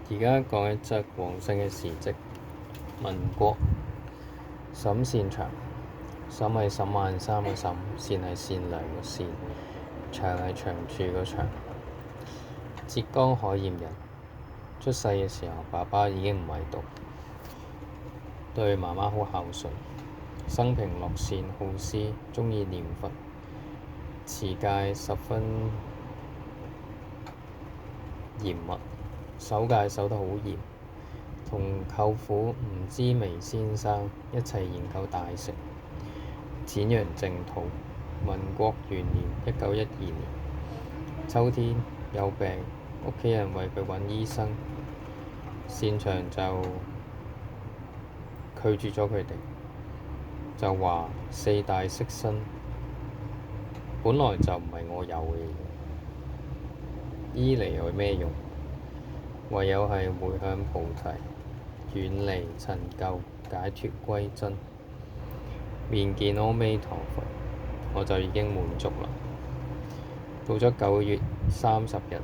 而家講一則往生嘅事蹟。民國沈善祥，沈係沈萬三嘅沈，善係善良嘅善，長係長處嘅長。浙江海鹽人，出世嘅時候，爸爸已經唔喺度，對媽媽好孝順，生平樂善好施，鍾意念佛，持戒十分嚴密，守戒守得好嚴，同舅父吳之微先生一齊研究大乘，闡揚淨土。民國元年1912年秋天有病，屋企人為佢揾醫生，善祥就拒絕咗佢哋，就話四大色身本來就唔係我有嘅嘢，醫嚟有咩用？唯有係回向菩提，遠離塵垢，解脫歸真，面見阿彌陀佛，我就已經滿足啦。到咗9月30日，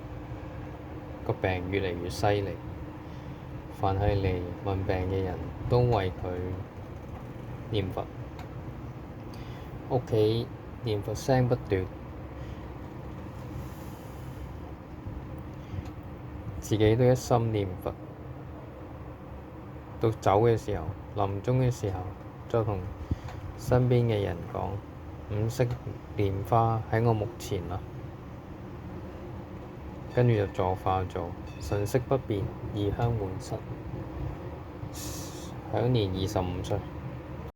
個病越嚟越犀利，凡係嚟問病嘅人都為佢念佛，屋企念佛聲不斷，自己都一心念佛。到走嘅時候，臨終嘅時候，就同身邊嘅人講：五色蓮花喺我目前啦。跟住就坐化咗，神色不變，異香滿室，享年25歲。